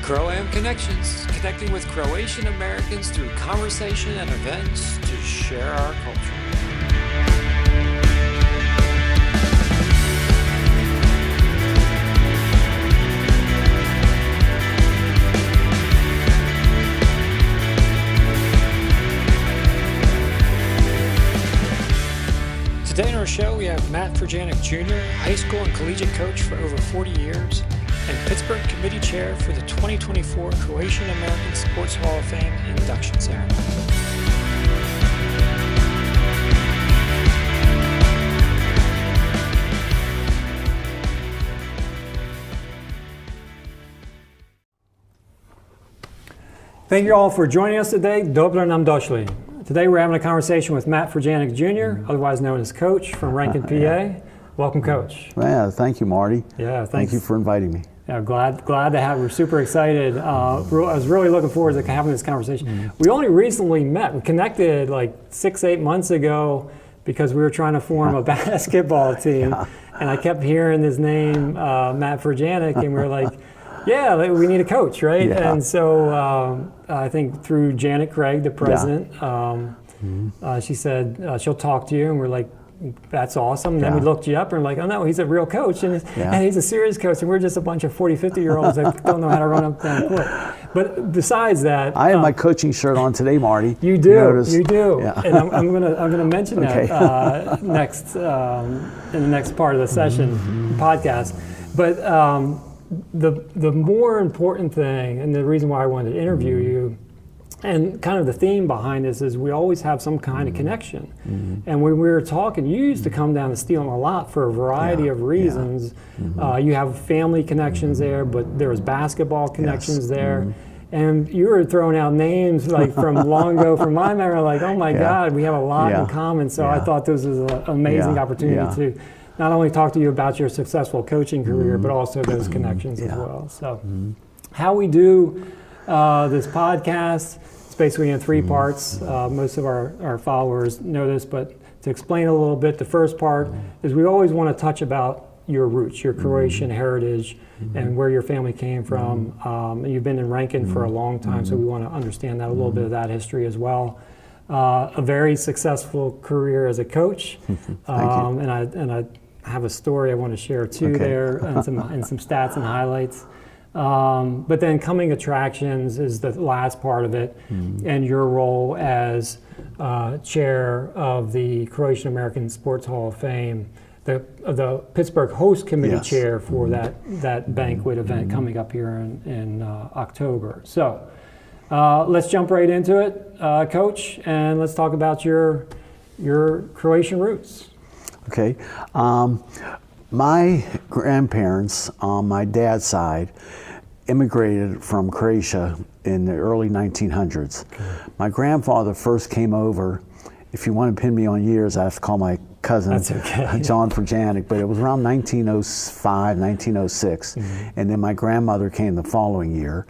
CRO-AM Connections, connecting with Croatian-Americans through conversation and events to share our culture. Today in our show, we have Matt Furjanic Jr., high school and collegiate coach for over 40 years, and Pittsburgh Committee Chair for the 2024 Croatian-American Sports Hall of Fame induction ceremony. Thank you all for joining us today. Dobro nam došli. Today we're having a conversation with Matt Furjanic Jr., otherwise known as Coach from Rankin, PA. Welcome, Coach. Yeah, thank you, Marty. Yeah, thanks. Thank you for inviting me. Yeah, glad to have. We're super excited. I was really looking forward to having this conversation. We only recently met. We connected like 6-8 months ago because we were trying to form a basketball team, and I kept hearing his name, Matt Furjanic, and we were like, yeah, we need a coach, right? Yeah. And so I think through Janet Craig, the president, she said she'll talk to you, and we're like, that's awesome. And then we looked you up and we're like, oh no, he's a real coach, and he's a serious coach, and we're just a bunch of 40, 50-year-olds that don't know how to run up down the court. But besides that, I have my coaching shirt on today, Marty. You do, Notice. you do, Yeah. and I'm gonna mention that next in the next part of the session podcast. But the more important thing, and the reason why I wanted to interview you, and kind of the theme behind this is we always have some kind of connection. And when we were talking, you used to come down to Steelton a lot for a variety of reasons. You have family connections there, but there was basketball connections there. And you were throwing out names like from long ago from my memory, like, oh my God, we have a lot in common. So I thought this was an amazing opportunity to not only talk to you about your successful coaching career, but also those connections as well. So how we do this podcast, it's basically in 3 parts. Most of our followers know this, but to explain a little bit, the first part is we always want to touch about your roots, your Croatian heritage, and where your family came from. And you've been in Rankin for a long time, so we want to understand that, a little bit of that history as well. A very successul career as a coach, and I have a story I want to share too there, and some stats and highlights. But then coming attractions is the last part of it, and your role as chair of the Croatian-American Sports Hall of Fame, the Pittsburgh Host Committee chair for that banquet event coming up here in October. So let's jump right into it, Coach, and let's talk about your Croatian roots. Okay. My grandparents on my dad's side immigrated from Croatia in the early 1900s. My grandfather first came over. If you want to pin me on years, I have to call my cousin, John Furjanic, but it was around 1905, 1906, and then my grandmother came the following year.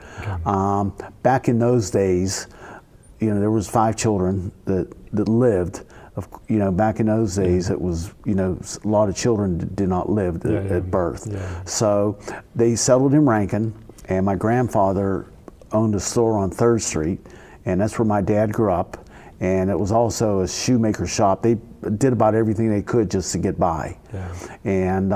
Back in those days, there was 5 children that lived. Back in those days, it was, a lot of children did not live at birth. So they settled in Rankin, and my grandfather owned a store on 3rd Street, and that's where my dad grew up. And it was also a shoemaker shop. They did about everything they could just to get by. And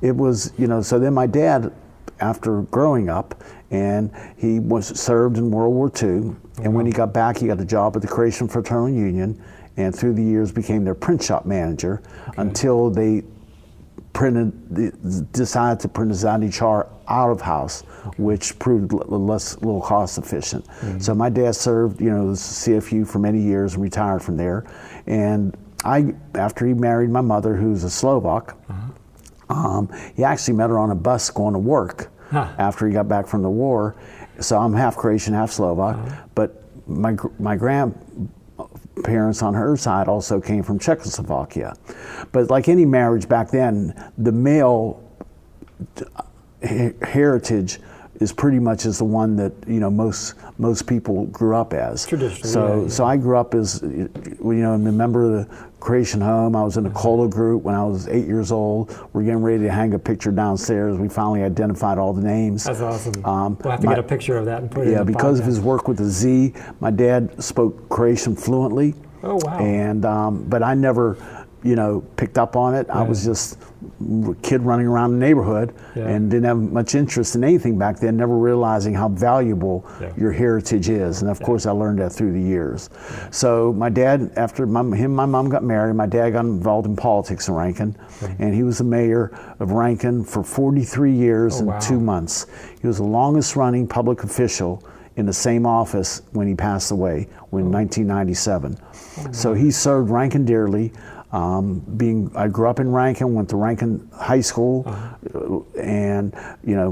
it was, so then my dad, after growing up, and he served in World War II, and when he got back, he got a job at the Croatian Fraternal Union, and through the years became their print shop manager until they decided to print a Zandi char out of house, which proved little cost efficient. So my dad served, the CFU for many years and retired from there. And after he married my mother, who's a Slovak, he actually met her on a bus going to work after he got back from the war. So I'm half Croatian, half Slovak, but my grandparents on her side also came from Czechoslovakia. But like any marriage back then, the male heritage is pretty much is the one that most people grew up as. Traditionally. So I grew up as a member of the Croatian home. I was in a COLA group when I was 8 years old. We're getting ready to hang a picture downstairs. We finally identified all the names. That's awesome. We'll have to get a picture of that and put it in the because podcast. of his work with the Z, my dad spoke Croatian fluently. Oh, wow. And but I never picked up on it. I was just a kid running around the neighborhood and didn't have much interest in anything back then, never realizing how valuable your heritage is. And of course I learned that through the years. So my dad, after him and my mom got married, my dad got involved in politics in Rankin, and he was the mayor of Rankin for 43 years and 2 months. He was the longest running public official in the same office when he passed away in 1997. So he served Rankin dearly. I grew up in Rankin, went to Rankin High School, and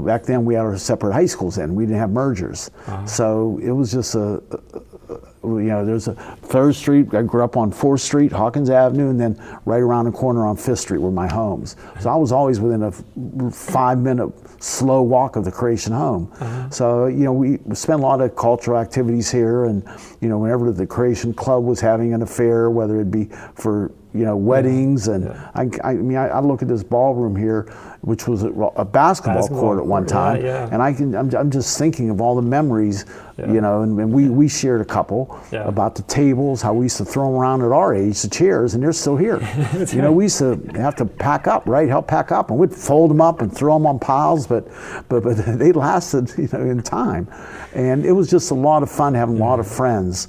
back then we had our separate high schools then. We didn't have mergers. So it was just there's a 3rd Street. I grew up on 4th Street, Hawkins Avenue, and then right around the corner on 5th Street were my homes. So I was always within a 5-minute slow walk of the Croatian home. So we spent a lot of cultural activities here, and whenever the Croatian club was having an affair, whether it be for weddings, and I look at this ballroom here, which was a basketball court at one time, and I'm just thinking of all the memories, and we shared a couple about the tables, how we used to throw them around at our age, the chairs, and they're still here. We used to have to pack up, help pack up, and we'd fold them up and throw them on piles, but they lasted, in time, and it was just a lot of fun having a lot of friends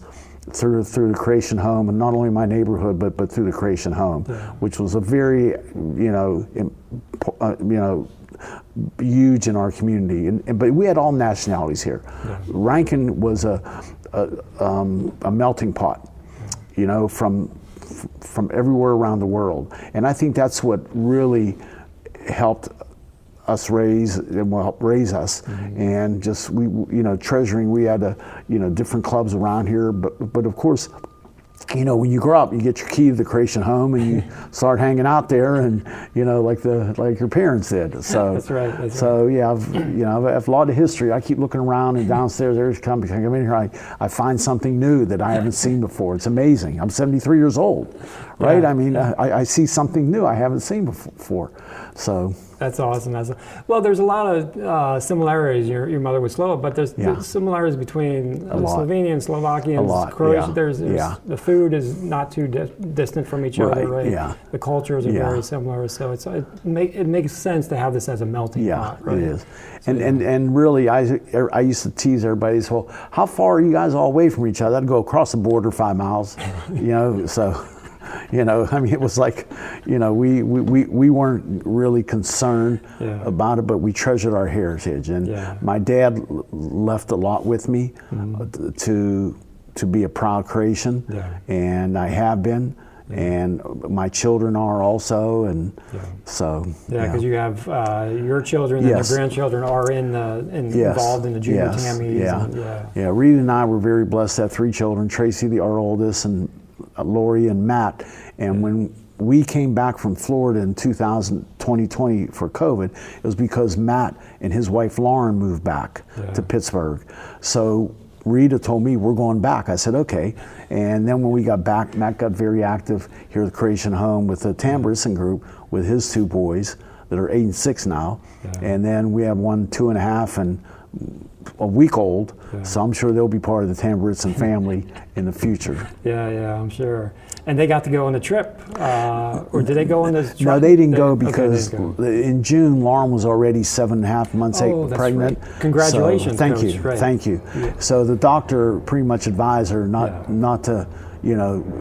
through the Croatian home, and not only my neighborhood, but through the Croatian home, which was a very, huge in our community. But we had all nationalities here. Rankin was a melting pot, from everywhere around the world, and I think that's what really helped us raise and will help raise us, and just we treasuring. We had different clubs around here, but of course, when you grow up, you get your key to the Croatian home and you start hanging out there, and like your parents did. So that's right. So yeah, I've a lot of history. I keep looking around, and downstairs every time I come in here, I find something new that I haven't seen before. It's amazing. I'm 73 years old, right? I see something new I haven't seen before. So. That's awesome. Well, there's a lot of similarities. Your mother was Slovak, but there's similarities between Slovenians, Slovakians, Croatians. The food is not too distant from each other, right? Yeah. The cultures are very similar, so it makes sense to have this as a melting pot, right? It is. And really, I used to tease everybody. Well, how far are you guys all away from each other? I'd go across the border 5 miles, so. It was like, we weren't really concerned about it, but we treasured our heritage. And my dad left a lot with me to be a proud Croatian, and I have been. And my children are also, and so because you have your children and your grandchildren are involved in the junior Tammies. Reed and I were very blessed to have 3 children: Tracy, our oldest, and Lori and Matt. And when we came back from Florida in 2020 for COVID, it was because Matt and his wife Lauren moved back to Pittsburgh. So Rita told me, we're going back. I said, okay. And then when we got back, Matt got very active here at the Croatian home with the Tamburison group with his 2 boys that are 8 and 6 now. And then we have one 2.5 and a week old, so I'm sure they'll be part of the Tamburison family in the future. Yeah, I'm sure. And they got to go on the trip, or did they go on this trip? No, they didn't go because in June, Lauren was already 7.5 months pregnant. Right. Congratulations, so, Coach. Thank you. Yeah. So the doctor pretty much advised her not to,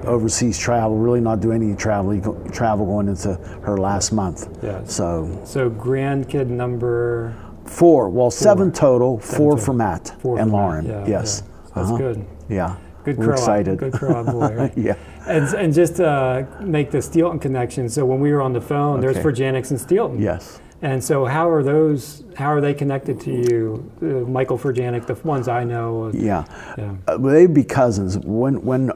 overseas travel, really not do any travel going into her last month. Yeah. So grandkid number 4. Well, 7 total, 4 for Matt and Lauren. Yes. That's good. Yeah. Good We're excited. Good crow boy, right? Yeah. And just to make the Steelton connection, so when we were on the phone, there's Furjanics in Steelton. Yes. And so how are they connected to you? Michael Furjanic, the ones I know. Well, they'd be cousins. When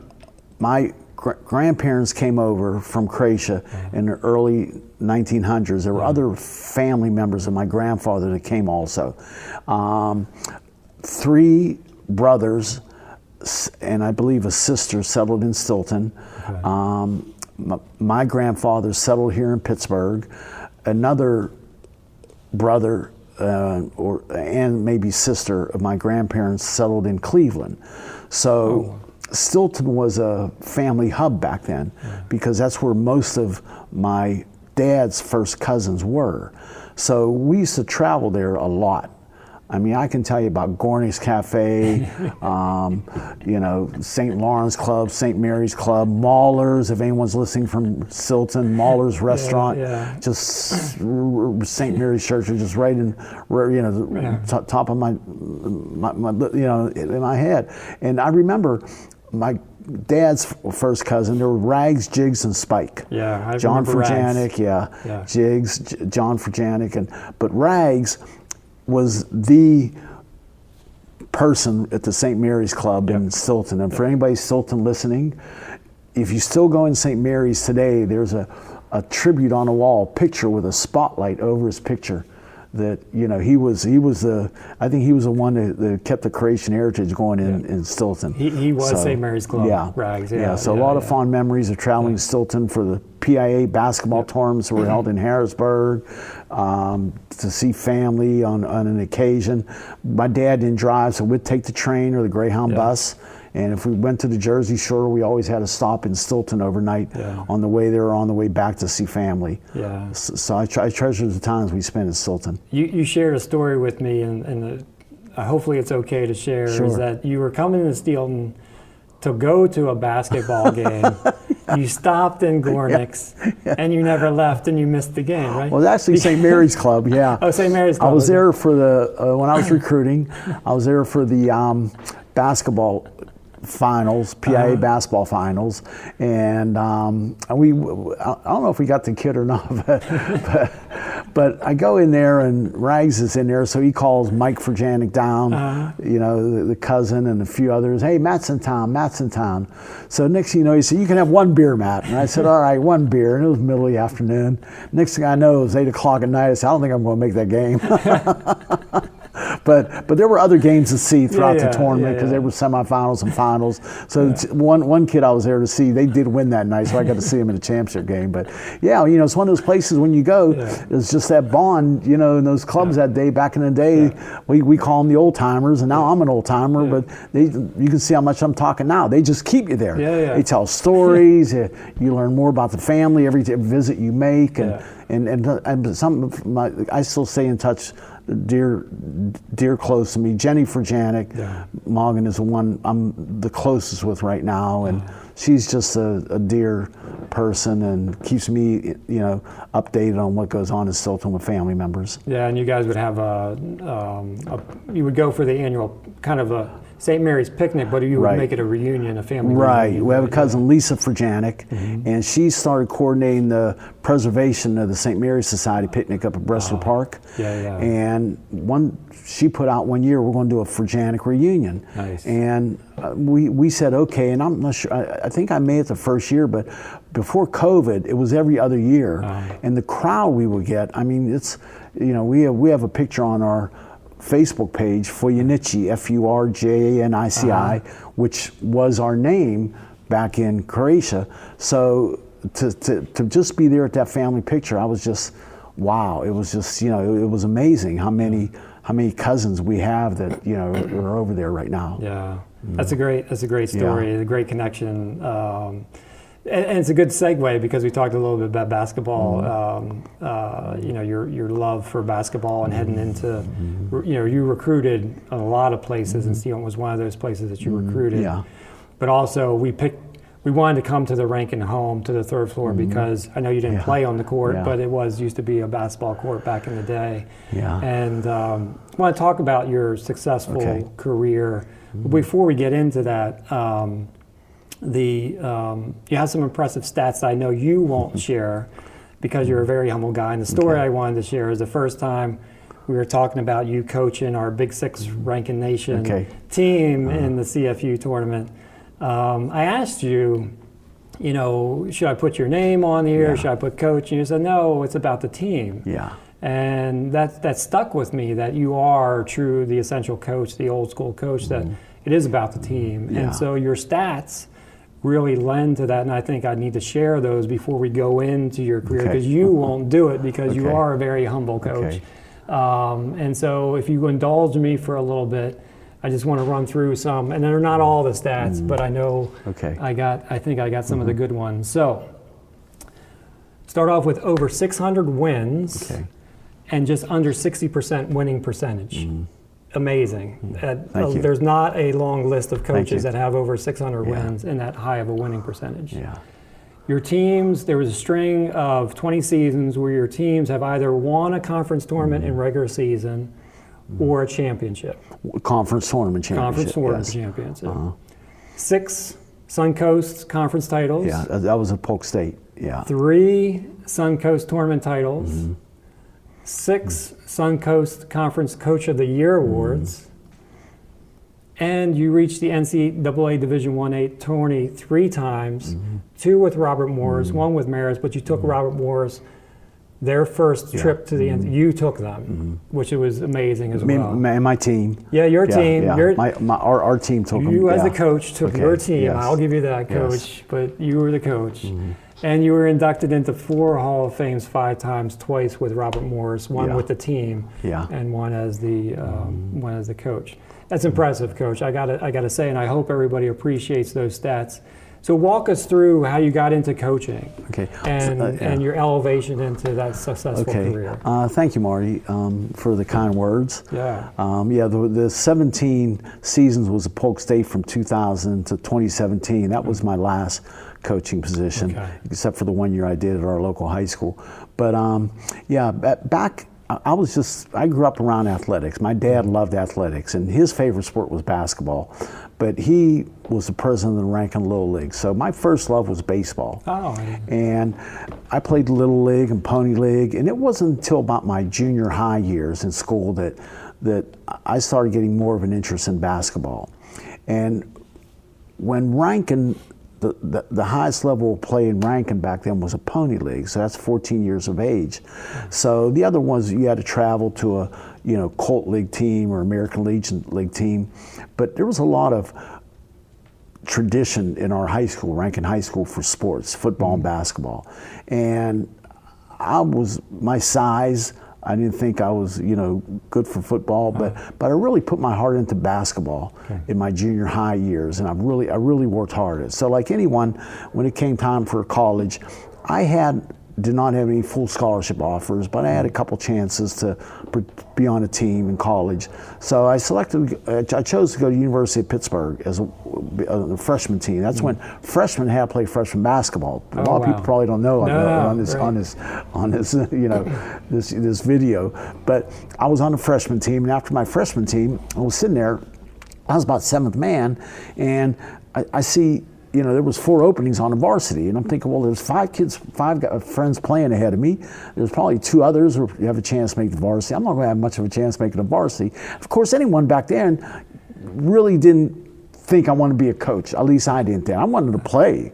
my grandparents came over from Croatia in the early 1900s. There were other family members of my grandfather that came also. 3 brothers and I believe a sister settled in Steelton. Okay. My grandfather settled here in Pittsburgh. Another brother and maybe sister of my grandparents settled in Cleveland. So Steelton was a family hub back then, because that's where most of my dad's first cousins were. So we used to travel there a lot. I mean, I can tell you about Gornick's Cafe, St. Lawrence Club, St. Mary's Club, Mahler's, if anyone's listening from Steelton, Mahler's Restaurant, just St. Mary's Church was just right in, top of my in my head. And I remember my dad's first cousin, there were Rags, Jiggs, and Spike. Yeah, I John remember Furjanic, Rags. Jiggs, John Furjanic, but Rags was the person at the St. Mary's Club in Steelton. And for anybody Steelton listening, if you still go in St. Mary's today, there's a tribute on the wall, picture with a spotlight over his picture. That he was the one that kept the Croatian heritage going in Steelton. He was St. Mary's Club. Rags. So a lot of fond memories of traveling to Steelton for the PIA basketball tournaments that were held in Harrisburg, to see family on an occasion. My dad didn't drive, so we'd take the train or the Greyhound bus. And if we went to the Jersey Shore, we always had to stop in Steelton overnight on the way there or on the way back to see family. Yeah. So I treasure the times we spent in Steelton. You shared a story with me, and hopefully it's okay to share, is that you were coming to Steelton to go to a basketball game. You stopped in Gornick's, and you never left, and you missed the game, right? Well, that's actually St. Mary's Club, Oh, St. Mary's Club. I was there for when I was recruiting, I was there for the basketball finals, PIA basketball finals, and I don't know if we got the kid or not, but I go in there and Rags is in there, so he calls Mike Furjanic down, the cousin and a few others. Hey, Matt's in town. So next thing you know, he said, you can have 1 beer, Matt. And I said, all right, 1 beer. And it was middle of the afternoon. Next thing I know, it was 8 o'clock at night. I said, I don't think I'm going to make that game. But there were other games to see throughout the tournament, because there were semifinals and finals. So one kid I was there to see, they did win that night, so I got to see him in a championship game. But it's one of those places when you go, it's just that bond, in those clubs that day. Back in the day, we call them the old timers, and now I'm an old timer. But you can see how much I'm talking now. They just keep you there. They tell stories. You learn more about the family every visit you make, and some I still stay in touch. Dear close to me, Jenny Furjanic, Morgan is the one I'm the closest with right now, and she's just a dear person and keeps me, updated on what goes on in Steelton with family members. Yeah, and you guys would have you would go for the annual kind of a St. Mary's picnic, but you would make it a reunion, a family reunion. We have a cousin, Lisa Furjanic, and she started coordinating the preservation of the St. Mary's Society picnic up at Bristol Park. And she put out one year, we're going to do a Furjanic reunion. Nice. And we said, okay, and I'm not sure, I think I made it the first year, but before COVID, it was every other year. And the crowd we would get, I mean, it's, we have a picture on our Facebook page, Furjanici, Furjanici, which was our name back in Croatia. So to just be there at that family picture, I was just, wow. It was just, it was amazing how many cousins we have that are over there right now. Yeah, that's a great story, a great connection. And it's a good segue, because we talked a little bit about basketball, your love for basketball and heading into, you recruited a lot of places, and Steelton was one of those places that you recruited. But also we wanted to come to the Rankin home, to the 3rd floor, because I know you didn't play on the court, but it used to be a basketball court back in the day. And I want to talk about your successful career. Before we get into that, you have some impressive stats that I know you won't share, because you're a very humble guy. And the story I wanted to share is the first time we were talking about you coaching our Big Six Rankin Nation team in the CFU tournament. I asked you should I put your name on here? Yeah. Should I put coach? And you said, no, it's about the team. Yeah. And that stuck with me, that you are true, the essential coach, the old school coach, that it is about the team. Yeah. And so your stats really lend to that, and I think I need to share those before we go into your career, because you won't do it because you are a very humble coach. And so if you indulge me for a little bit, I just want to run through some, and they're not all the stats, but I know I think I got some of the good ones. So start off with over 600 wins and just under 60% winning percentage. Amazing. There's not a long list of coaches that have over 600 wins and that high of a winning percentage. Yeah. Your teams, there was a string of 20 seasons where your teams have either won a conference tournament in regular season or a championship. Conference tournament championship. Conference tournament championship. 6 Suncoast conference titles. Yeah, that was at Polk State. Yeah. 3 Suncoast tournament titles. 6 Suncoast Conference Coach of the Year awards. And you reached the NCAA Division 1A tourney 3 times, 2 with Robert Morris, 1 with Maris, but you took Robert Morris, their first trip to the end. You took them, which was amazing as well. And my team. Yeah, your team. Yeah. Our team took them. You as the coach took your team. Yes. I'll give you that, coach, but you were the coach. And you were inducted into 4 Hall of Fames 5 times, twice with Robert Morris, 1 with the team, and 1 as the coach. That's impressive, Coach. I gotta say, and I hope everybody appreciates those stats. So walk us through how you got into coaching, and your elevation into that successful career. Thank you, Marty, for the kind words. Yeah. The 17 seasons was at Polk State from 2000 to 2017. That was my last coaching position, except for the 1 year I did at our local high school. But back. I grew up around athletics. My dad loved athletics, and his favorite sport was basketball. But he was the president of the Rankin Little League. So my first love was baseball. And I played Little League and Pony League, and it wasn't until about my junior high years in school that I started getting more of an interest in basketball. And when Rankin, the highest level of play in Rankin back then was a Pony League, so that's 14 years of age. So the other ones, you had to travel to a Colt League team or American Legion League team, but there was a lot of tradition in our high school, Rankin High School, for sports, football and basketball. And my size, I didn't think I was, good for football, but I really put my heart into basketball in my junior high years, and I really worked hard at it. So like anyone, when it came time for college, I did not have any full scholarship offers, but I had a couple chances to be on a team in college. So I chose to go to University of Pittsburgh as a freshman team. That's when freshmen had to play freshman basketball. A lot of people probably don't know on this video. But I was on the freshman team, and after my freshman team, I was sitting there. I was about 7th man, and I see, there was 4 openings on the varsity, and I'm thinking, well, there's 5 friends playing ahead of me. There's probably 2 others who have a chance to make the varsity. I'm not going to have much of a chance making the varsity. Of course, anyone back then really didn't think I wanted to be a coach. At least I didn't think. I wanted to play,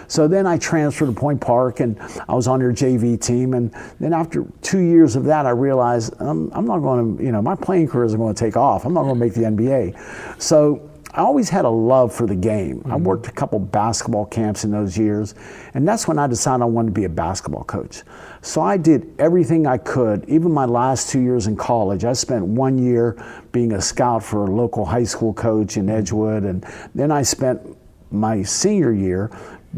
So then I transferred to Point Park, and I was on their JV team. And then after 2 years of that, I realized I'm not going to, my playing career isn't going to take off. I'm not going to make the NBA. So I always had a love for the game. I worked a couple basketball camps in those years, and that's when I decided I wanted to be a basketball coach. So I did everything I could. Even my last 2 years in college, I spent 1 year being a scout for a local high school coach in Edgewood, and then I spent my senior year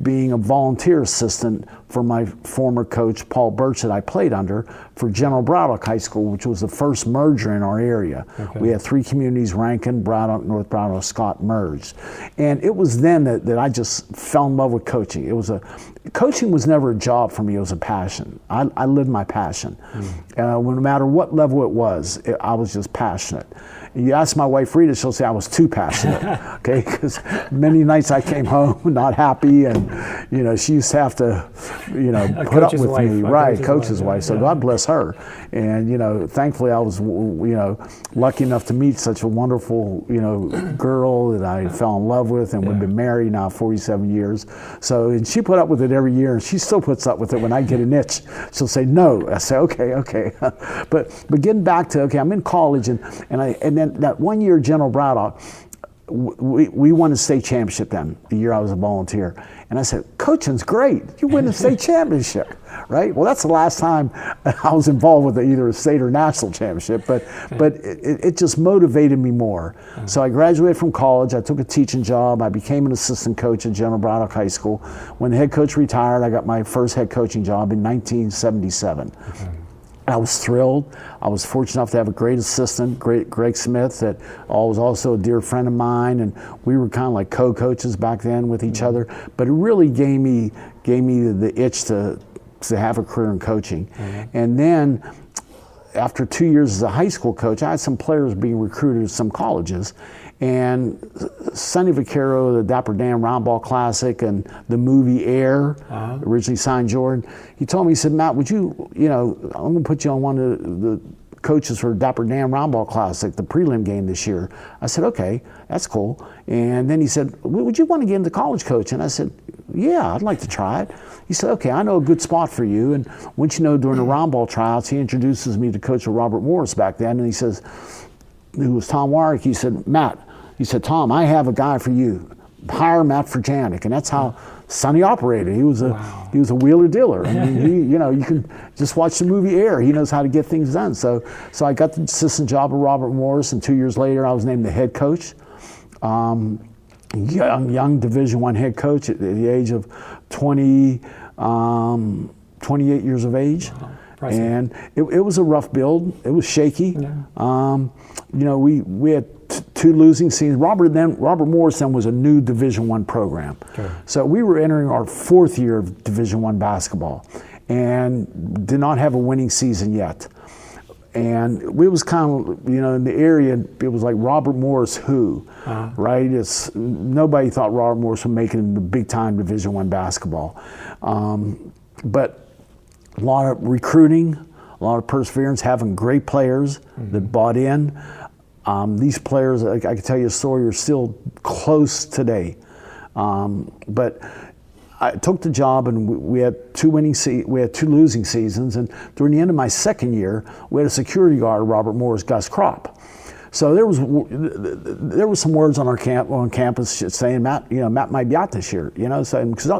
being a volunteer assistant for my former coach, Paul Birch, that I played under for General Braddock High School, which was the first merger in our area. We had 3 communities, Rankin, Braddock, North Braddock, Scott merged. And it was then that I just fell in love with coaching. Coaching was never a job for me, it was a passion. I lived my passion. No matter what level it was, I was just passionate. You ask my wife Rita, she'll say I was too passionate, okay? Because many nights I came home not happy, and she used to have to, put up with me, right? Coach's wife. So God bless her, and thankfully I was, lucky enough to meet such a wonderful, girl that I fell in love with, and we've been married now 47 years. So and she put up with it every year, and she still puts up with it. When I get an itch, she'll say no. I say okay. but getting back to I'm in college, and then that one year, General Braddock, we won the state championship then, the year I was a volunteer. And I said, coaching's great. You win the state championship, right? Well, that's the last time I was involved with either a state or national championship, but it just motivated me more. So I graduated from college. I took a teaching job. I became an assistant coach at General Braddock High School. When the head coach retired, I got my first head coaching job in 1977. I was thrilled. I was fortunate enough to have a great assistant, Greg Smith, that was also a dear friend of mine, and we were kind of like co-coaches back then with each other. But it really gave me the itch to have a career in coaching. And then after 2 years as a high school coach, I had some players being recruited at some colleges. And Sonny Vaccaro, the Dapper Dan Roundball Classic, and the movie Air, originally signed Jordan. He told me, he said, Matt, would you, I'm going to put you on one of the coaches for Dapper Dan Roundball Classic, the prelim game this year. I said, okay, that's cool. And then he said, would you want to get into college coaching? I said, yeah, I'd like to try it. He said, okay, I know a good spot for you. And once during the roundball tryouts, he introduces me to Coach Robert Morris back then, and he says, who was Tom Warwick, he said, Matt, he said, Tom, I have a guy for you. Hire Matt Furjanic. And that's how Sonny operated. He was a wheeler dealer. I mean, you can just watch the movie Air. He knows how to get things done. So I got the assistant job of Robert Morris, and 2 years later I was named the head coach. Young Division I head coach at the age of 28 years of age. Wow. And it was a rough build. It was shaky. We had two losing seasons. Robert Morris then was a new Division I program. Okay. So we were entering our fourth year of Division I basketball and did not have a winning season yet. And we was kind of, in the area, it was like Robert Morris who, right? Nobody thought Robert Morris would make it in the big time Division I basketball. But a lot of recruiting, a lot of perseverance, having great players that bought in. These players, I can tell you a story, are still close today. But I took the job, and we had two losing seasons. And during the end of my second year, we had a security guard, Robert Morris, Gus Kropp. So there was some words on campus saying Matt might be out this year, because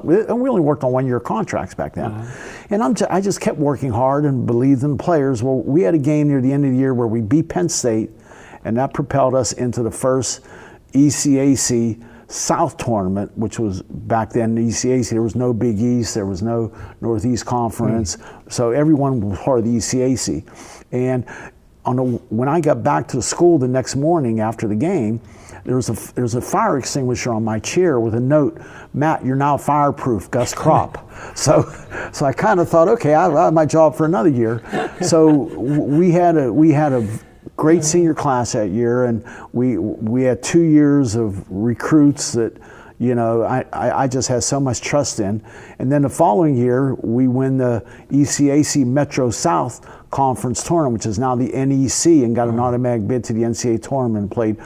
we only worked on 1 year contracts back then, and I just kept working hard and believed in the players. Well, we had a game near the end of the year where we beat Penn State, and that propelled us into the first ECAC South tournament, which was back then the ECAC. There was no Big East, there was no Northeast Conference, so everyone was part of the ECAC, and when I got back to the school the next morning after the game, there was a fire extinguisher on my chair with a note, Matt, you're now fireproof, Gus Kropp. So I kind of thought, okay, I have my job for another year. So we had a great senior class that year, and we had 2 years of recruits that I just had so much trust in. And then the following year, we win the ECAC Metro South Conference Tournament, which is now the NEC, and got an automatic bid to the NCAA tournament and played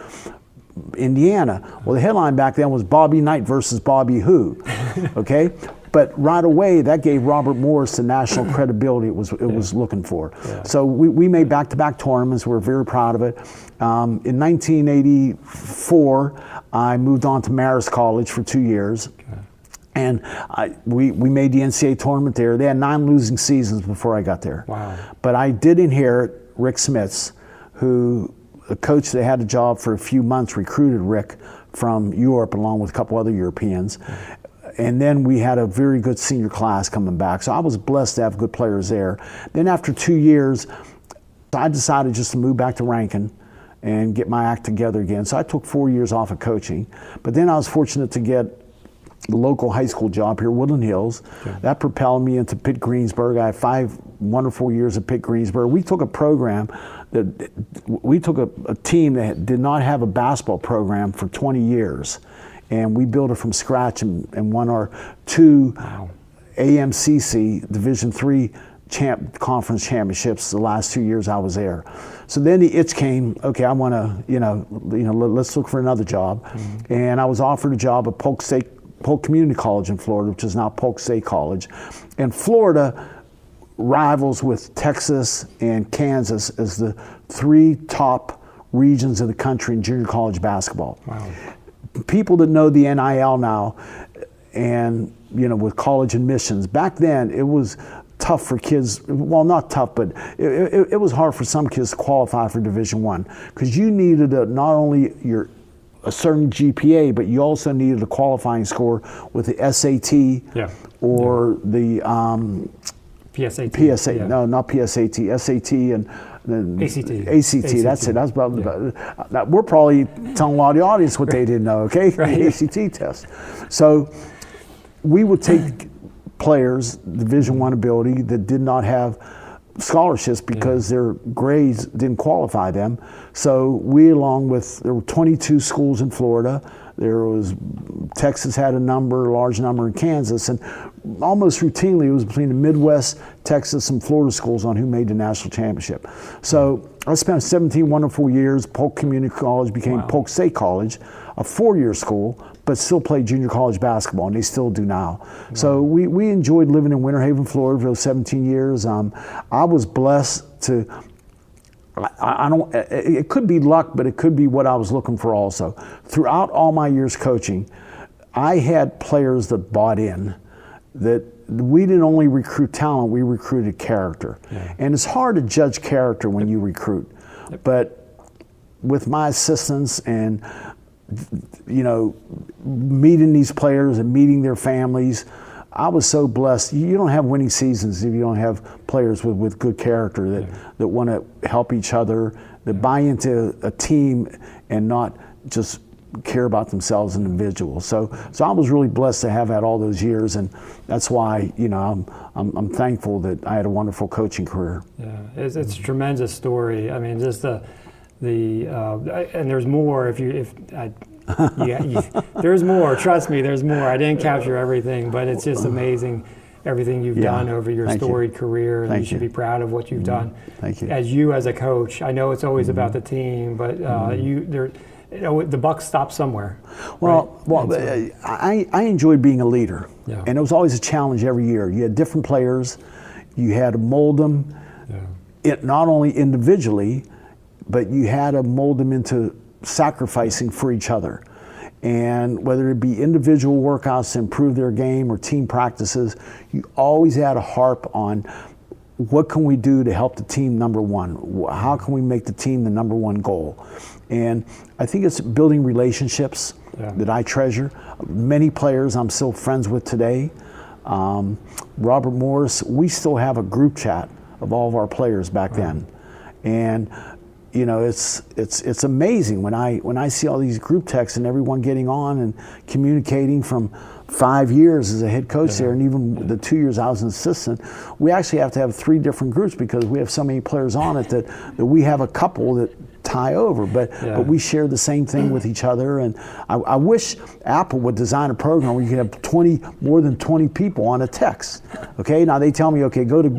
Indiana. Well, the headline back then was Bobby Knight versus Bobby Who, okay? But right away, that gave Robert Morris the national credibility it was looking for. Yeah. So we made back-to-back tournaments. We're very proud of it. In 1984, I moved on to Marist College for 2 years. Okay. And we made the NCAA tournament there. They had 9 losing seasons before I got there. Wow. But I did inherit Rick Smits, who, a coach that had a job for a few months, recruited Rick from Europe along with a couple other Europeans. And then we had a very good senior class coming back. So I was blessed to have good players there. Then after 2 years, I decided just to move back to Rankin and get my act together again. So I took 4 years off of coaching. But then I was fortunate to get the local high school job here, Woodland Hills. Okay. That propelled me into Pitt Greensburg. I had 5 wonderful years at Pitt Greensburg. We took a program we took a team that did not have a basketball program for 20 years, and we built it from scratch and won our 2 AMCC Division III conference championships the last 2 years I was there. So then the itch came, okay, I want to, let's look for another job. Mm-hmm. And I was offered a job at Polk Community College in Florida, which is now Polk State College. And Florida rivals with Texas and Kansas as the 3 top regions of the country in junior college basketball. Wow. People that know the NIL now, and with college admissions, back then it was tough for kids. Well, not tough, but it was hard for some kids to qualify for Division I, because you needed not only a certain GPA, but you also needed a qualifying score with the SAT or the PSAT. PSAT. Yeah. No, not PSAT. SAT and ACT. ACT. That's it. That's we're probably telling a lot of the audience what they didn't know. Okay, right. The ACT test. So we would take players, Division I ability, that did not have scholarships because their grades didn't qualify them. So we, there were 22 schools in Florida. Texas had a large number in Kansas, and almost routinely it was between the Midwest, Texas, and Florida schools on who made the national championship. So I spent 17 wonderful years. Polk Community College became Polk State College, a 4-year school, but still played junior college basketball, and they still do now. Wow. So we enjoyed living in Winter Haven, Florida for those 17 years. I was blessed to, it could be luck, but it could be what I was looking for also. Throughout all my years coaching, I had players that bought in, that we didn't only recruit talent, we recruited character. Yeah. And it's hard to judge character when you recruit. Yep. But with my assistance and meeting these players and meeting their families, I was so blessed. You don't have winning seasons if you don't have players with good character that want to help each other, that buy into a team and not just care about themselves as individuals. So I was really blessed to have had all those years, and that's why I'm thankful that I had a wonderful coaching career. Yeah, it's a tremendous story. I mean, just and there's more. There's more. Trust me, there's more. I didn't capture everything, but it's just amazing everything you've done over your storied career, and you should be proud of what you've done. Thank you. As a coach, I know it's always about the team, but the buck stops somewhere. Well, I enjoyed being a leader, and it was always a challenge every year. You had different players, you had to mold them, not only individually, but you had to mold them into sacrificing for each other. And whether it be individual workouts to improve their game or team practices, you always had to harp on what can we do to help the team number one? How can we make the team the number one goal? And I think it's building relationships that I treasure. Many players I'm still friends with today. Robert Morris, we still have a group chat of all of our players back then. And it's amazing when I see all these group texts and everyone getting on and communicating from 5 years as a head coach there, and even the 2 years I was an assistant. We actually have to have 3 different groups because we have so many players on it that we have a couple that tie over, but we share the same thing with each other. And I wish Apple would design a program where you can have more than 20 people on a text. Okay, now they tell me, okay, go to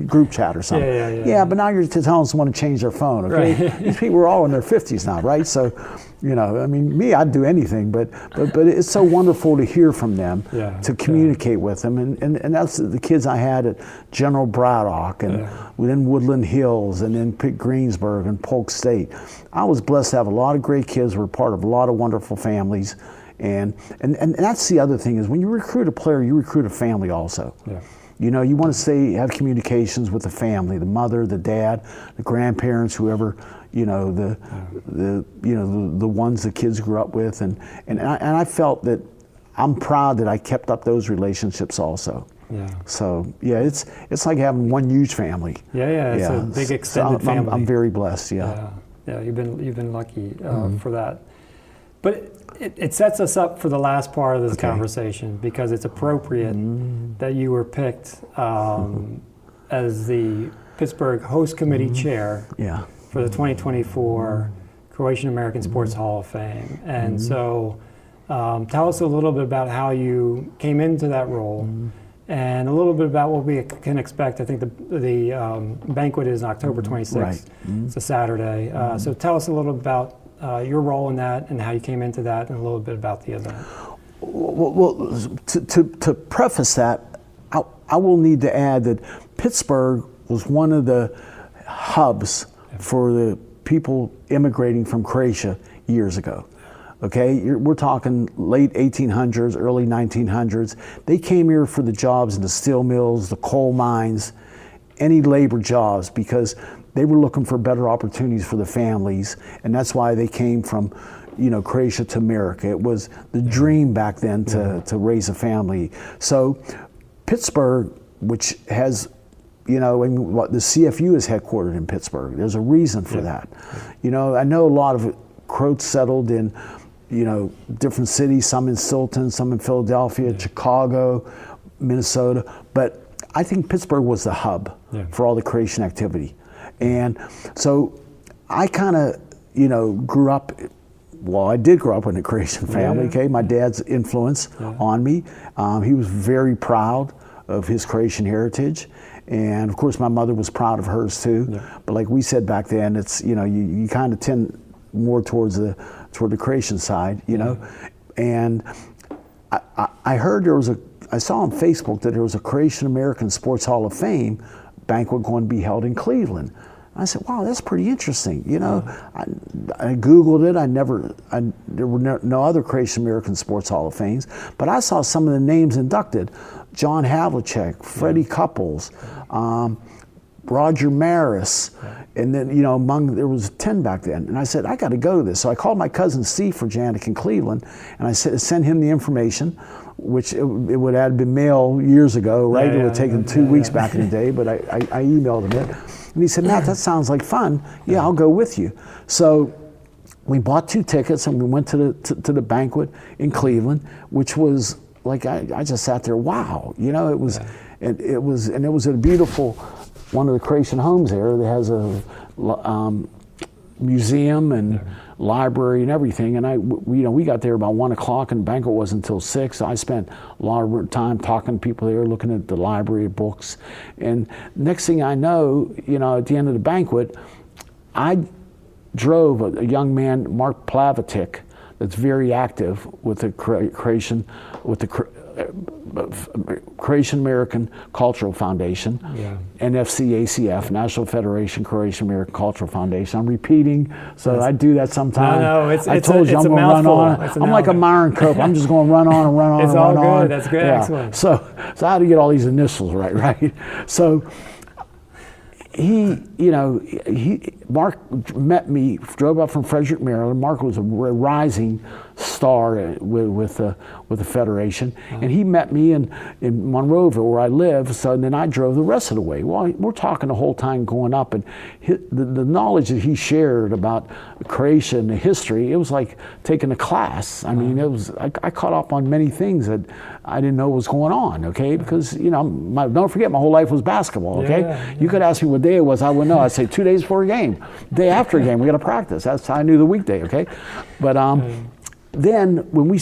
group chat or something. Yeah, but now you're telling someone to change their phone. Okay, these people are all in their 50s now, right? So, I'd do anything, but it's so wonderful to hear from them, to communicate with them, and that's the kids I had at General Braddock and then Woodland Hills and then Pitt Greensburg and Polk State. I was blessed to have a lot of great kids who were part of a lot of wonderful families, and that's the other thing is when you recruit a player, you recruit a family also. You want to have communications with the family, the mother, the dad, the grandparents, whoever, the ones the kids grew up with, and I felt that I'm proud that I kept up those relationships also. So it's like having one huge family. It's a big extended family. I'm very blessed. You've been lucky for that. But it sets us up for the last part of this conversation, because it's appropriate that you were picked as the Pittsburgh Host Committee Chair for the 2024 Croatian-American Sports Hall of Fame. And so tell us a little bit about how you came into that role, and a little bit about what we can expect. I think the banquet is October 26th. Right. It's a Saturday. So tell us a little about your role in that and how you came into that, and a little bit about the event. Well, to preface that, I will need to add that Pittsburgh was one of the hubs for the people immigrating from Croatia years ago. Okay, we're talking late 1800s, early 1900s. They came here for the jobs in the steel mills, the coal mines, any labor jobs, because they were looking for better opportunities for the families, and that's why they came from, Croatia to America. It was the dream back then to raise a family. So Pittsburgh, which has, and what the CFU is headquartered in Pittsburgh. There's a reason for that. I know a lot of Croats settled in, different cities, some in Steelton, some in Philadelphia, Chicago, Minnesota, but I think Pittsburgh was the hub for all the Croatian activity. And so I kind of, grew up, I did grow up in a Croatian family, okay? My dad's influence on me. He was very proud of his Croatian heritage. And of course my mother was proud of hers too. But like we said back then, it's, you kind of tend more toward the Croatian side, And I heard I saw on Facebook that there was a Croatian-American Sports Hall of Fame banquet going to be held in Cleveland. I said, wow, that's pretty interesting. I Googled it. There were no other Croatian-American Sports Hall of Fames, but I saw some of the names inducted. John Havlicek, Freddie Couples, Roger Maris, and then, there was 10 back then. And I said, I got to go to this. So I called my cousin Steve Furjanic in Cleveland, and I sent him the information, which it would have been mailed years ago, right? It would have taken 2 weeks back in the day, but I emailed him it. And he said, Matt, that sounds like fun. Yeah, I'll go with you. So we bought 2 tickets, and we went to the banquet in Cleveland, which was like, I just sat there, wow. It was, and it was at a beautiful, one of the Croatian homes there that has a museum and library and everything. And we got there about 1 o'clock, and the banquet wasn't until 6. So I spent a lot of time talking to people there, looking at the library books. And next thing I know, at the end of the banquet, I drove a young man, Mark Plavetic, that's very active with the Croatian-American Cultural Foundation, NFCACF, National Federation Croatian-American Cultural Foundation. I'm repeating, so I do that sometimes. No, I told you I'm going to run on. I'm like a Myron Cope. I'm just going to run on and run on and run on. It's all good. That's great. Excellent. So I had to get all these initials right? So Mark met me, drove up from Frederick, Maryland. Mark was a rising star with the Federation, and he met me in Monroeville, where I live. So then I drove the rest of the way. Well, we're talking the whole time going up, and the knowledge that he shared about Croatia and the history, it was like taking a class. I mean, it was I caught up on many things that I didn't know was going on. Okay, because don't forget, my whole life was basketball. Okay, you could ask me what day it was, I wouldn't know. I'd say 2 days before a game, day after a game, we got to practice. That's how I knew the weekday. Okay, but then when we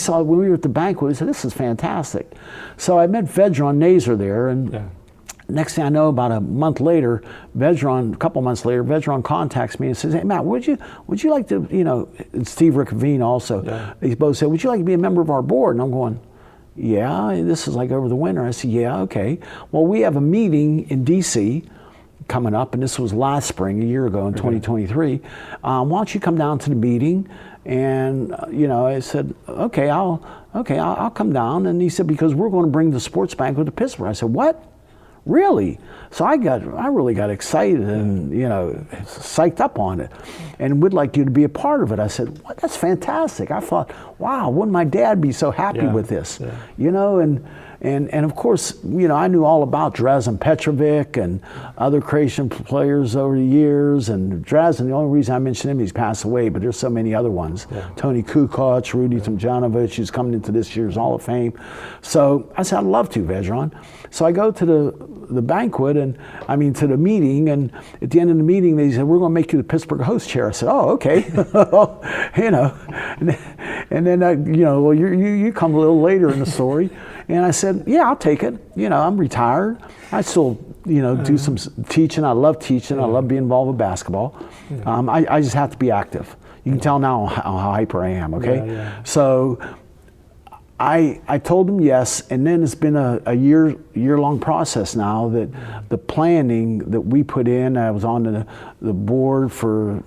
were at the banquet, we said, this is fantastic. So I met Vedran Nazar there, and next thing I know, about a couple months later, Vedran contacts me and says, hey, Matt, would you like to, and Steve Riccovino also, they both said, would you like to be a member of our board? And I'm going, yeah, this is like over the winter. I said, yeah, okay. Well, we have a meeting in D.C. coming up, and this was last spring, a year ago in 2023. Why don't you come down to the meeting? And I said, okay, I'll come down. And he said, because we're going to bring the sports banquet to Pittsburgh. I said, what? Really? So I really got excited and psyched up on it, and would like you to be a part of it. I said, what? That's fantastic. I thought, wow, wouldn't my dad be so happy with this? And And of course, I knew all about Drazen Petrovic and other Croatian players over the years. And Drazen, the only reason I mention him, he's passed away, but there's so many other ones. Yeah. Tony Kukoc, Rudy Tomjanovic, who's coming into this year's Hall of Fame. So I said, I'd love to, Vedran. So I go to the banquet to the meeting, and at the end of the meeting, they said, we're going to make you the Pittsburgh Host Chair. I said, oh, okay. And then, well, you come a little later in the story. And I said, yeah, I'll take it. I'm retired. I still, do some teaching. I love teaching. I love being involved with basketball. I just have to be active. You can tell now how hyper I am, okay? Yeah. So I told him yes, and then it's been a year-long process now that the planning that we put in. I was on the board for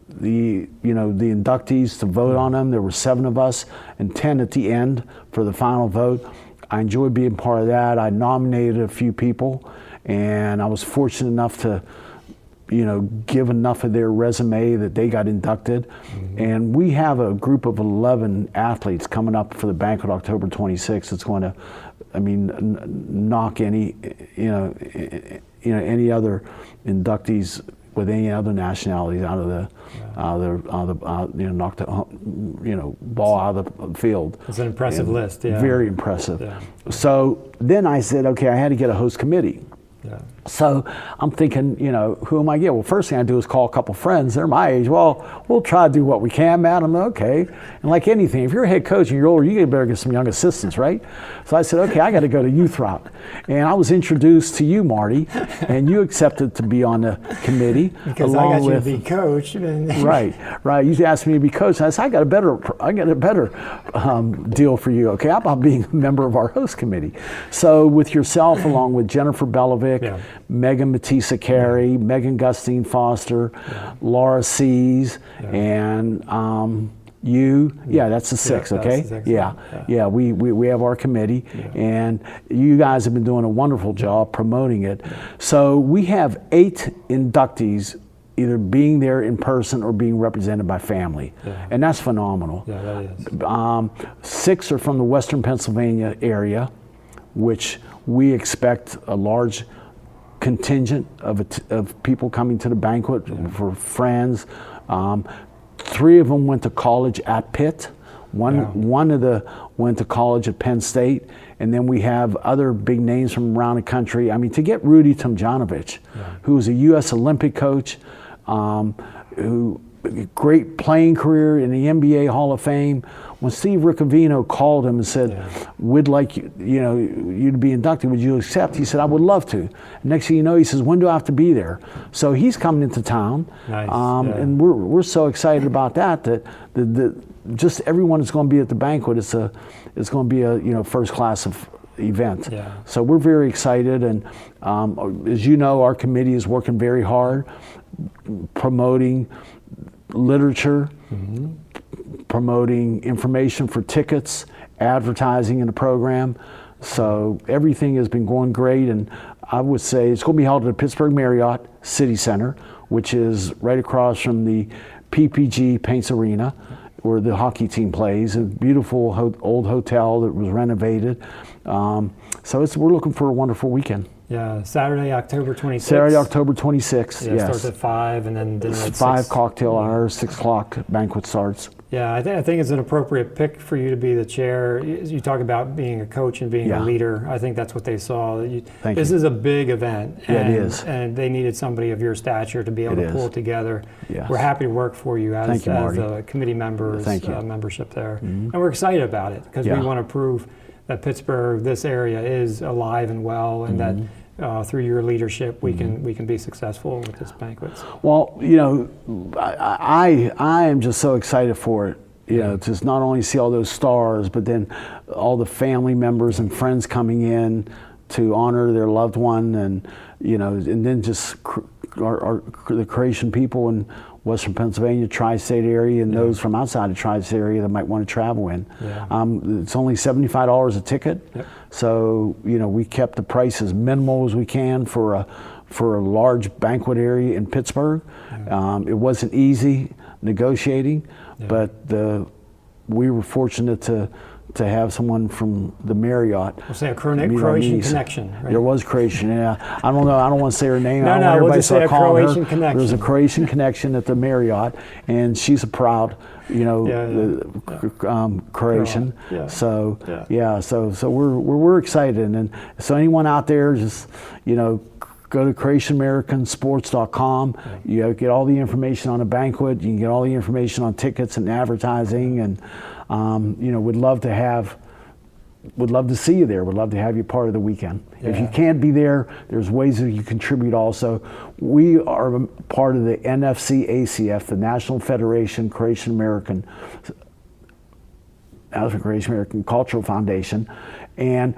the inductees to vote on them. There were 7 of us and 10 at the end for the final vote. I enjoyed being part of that. I nominated a few people, and I was fortunate enough to give enough of their resume that they got inducted. Mm-hmm. And we have a group of 11 athletes coming up for the banquet October 26th. It's going to, knock any other inductees with any other nationalities out of the knock the ball out of the field. It's an impressive list, yeah. Very impressive. Yeah. So then I said, okay, I had to get a host committee. Yeah. So I'm thinking, who am I get? Well, first thing I do is call a couple friends. They're my age. Well, we'll try to do what we can, Matt. I'm okay. And like anything, if you're a head coach and you're older, you better get some young assistants, right? So I said, okay, I got to go to youth route. And I was introduced to you, Marty, and you accepted to be on the committee. Because I got you to be coach. Right. You asked me to be coach. And I said, I got a better deal for you. Okay, how about being a member of our host committee? So with yourself, along with Jennifer Belovic, Megan Matissa Carey, Megan Gustine Foster, Laura Sees, and you. Yeah, that's the 6, okay? That's the 6, yeah. We have our committee, and you guys have been doing a wonderful job promoting it. So we have 8 inductees either being there in person or being represented by family. Yeah. And that's phenomenal. Yeah, that is. 6 are from the Western Pennsylvania area, which we expect a large contingent of people coming to the banquet for friends. 3 of them went to college at Pitt. One of the went to college at Penn State, and then we have other big names from around the country. To get Rudy Tomjanovic, who was a U.S. Olympic coach, who great playing career in the NBA Hall of Fame. When Steve Riccovino called him and said, we'd like you to be inducted, would you accept? He said, I would love to. Next thing you know, he says, when do I have to be there? So he's coming into town. Nice. And we're so excited about that just everyone is going to be at the banquet. It's going to be a first class of event. Yeah. So we're very excited, and as you know, our committee is working very hard promoting literature, promoting information for tickets, advertising in the program. So everything has been going great, and I would say it's going to be held at the Pittsburgh Marriott City Center, which is right across from the PPG Paints Arena, where the hockey team plays. A beautiful old hotel that was renovated. So we're looking for a wonderful weekend. Yeah, Saturday, October 26th. Saturday, October 26th, yes. Starts at 5 and then dinner at 5 6. cocktail hours, 6 o'clock banquet starts. Yeah, I think it's an appropriate pick for you to be the chair. You talk about being a coach and being a leader. I think that's what they saw. This is a big event. And, it is. And they needed somebody of your stature to be able to pull it together. Yes. We're happy to work for you as the committee members, membership there. And we're excited about it because we want to prove that Pittsburgh, this area, is alive and well, and that through your leadership, we can be successful with this banquet. Well, I am just so excited for it. To not only see all those stars, but then all the family members and friends coming in to honor their loved one, and then just the Croatian people in Western Pennsylvania, tri-state area, and those from outside the tri-state area that might want to travel in. It's only $75 a ticket, so we kept the price as minimal as we can for a large banquet area in Pittsburgh. It wasn't easy negotiating, but we were fortunate to to have someone from the Marriott. We'll say a Croatian connection. Right? There was Croatian, yeah. I don't know. I don't want to say her name. I don't want we'll everybody just say a calling Croatian her. connection. There's a Croatian connection at the Marriott, and she's a proud, Croatian. Yeah. So so we're excited, and so anyone out there, just go to Croatian-Americansports.com. You get all the information on the banquet. You can get all the information on tickets and advertising, and would love to see you there. Would love to have you part of the weekend. Yeah. If you can't be there, there's ways that you contribute also. We are part of the NFC-ACF, the National Federation Croatian-American Cultural Foundation, and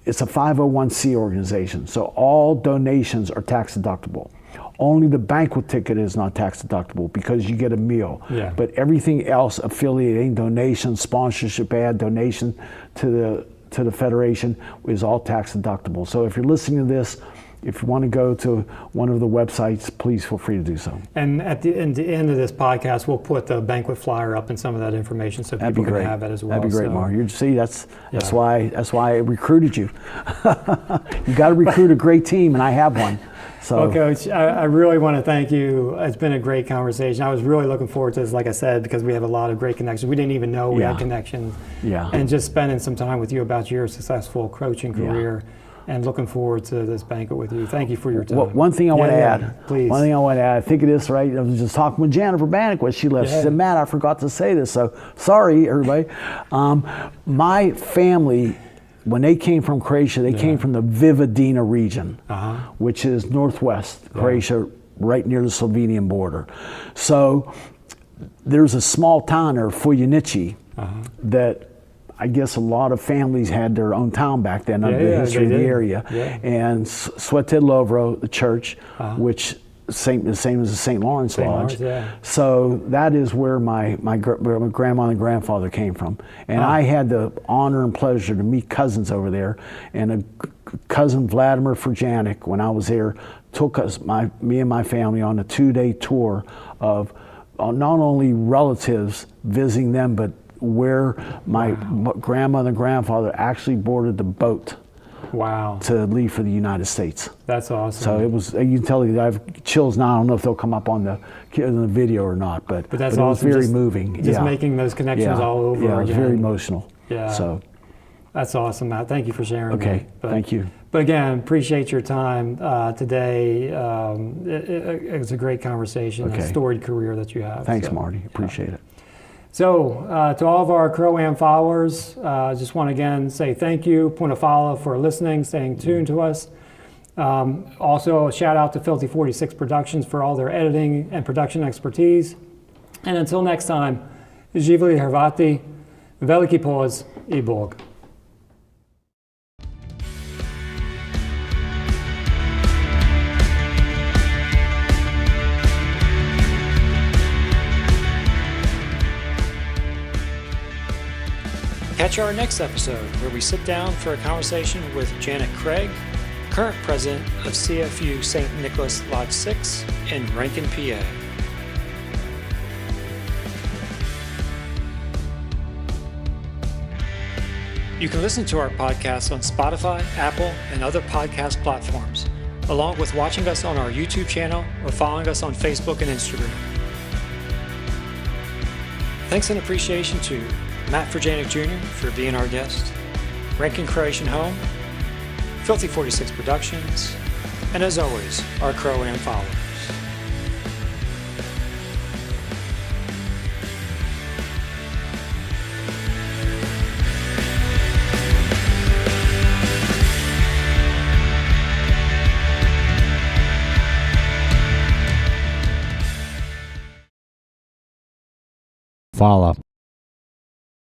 it's a 501c organization, so all donations are tax deductible. Only the banquet ticket is not tax deductible because you get a meal. Yeah. But everything else, affiliating, donation, sponsorship ad, donation to the Federation is all tax deductible. So if you're listening to this, if you want to go to one of the websites, please feel free to do so. And at the end of this podcast, we'll put the banquet flyer up and some of that information so people can have it as well. That'd be great, Mark. You see, that's why I recruited you. You got to recruit a great team, and I have one. So. Well, Coach, I really want to thank you. It's been a great conversation. I was really looking forward to this, like I said, because we have a lot of great connections. We didn't even know we had connections. Yeah. And just spending some time with you about your successful coaching career. And looking forward to this banquet with you. Thank you for your time. Well, one thing I want to add. Please. One thing I want to add. I think it is right. I was just talking with Jennifer Bannock when she left. She said, "Matt, I forgot to say this. So sorry, everybody." My family, when they came from Croatia, they came from the Vojvodina region, which is northwest Croatia, right near the Slovenian border. So there's a small town there, Furjanic, that I guess a lot of families had their own town back then under the history of the area. Yeah. And Svete Lovro, the church, which the same as the St. Lawrence Lodge. So that is where my grandma and grandfather came from. And I had the honor and pleasure to meet cousins over there. And a cousin, Vladimir Furjanic, when I was there, took me and my family on a 2-day tour of not only relatives, visiting them, but where my grandmother and grandfather actually boarded the boat to leave for the United States. That's awesome. So it was, you can tell I have chills now. I don't know if they'll come up on the video or not, but that's it was awesome. very moving. Just making those connections all over again. Yeah, it was very emotional. Yeah. So that's awesome, Matt. Thank you for sharing. Okay, thank you. But again, appreciate your time today. It was a great conversation, a storied career that you have. Thanks, Marty. Appreciate it. So to all of our CRO-AM followers, just want to again say thank you, point of follow for listening, staying tuned to us. Also a shout out to Filthy 46 Productions for all their editing and production expertise. And until next time, živjeli Hrvati, veliki poz I Bog. Catch our next episode where we sit down for a conversation with Janet Craig, current president of CFU St. Nicholas Lodge 6 in Rankin, PA. You can listen to our podcast on Spotify, Apple, and other podcast platforms, along with watching us on our YouTube channel or following us on Facebook and Instagram. Thanks and appreciation to Matt Furjanic Jr. for being our guest, Rankin Croatian Home, Filthy 46 Productions, and as always, our CRO-AM followers. Follow.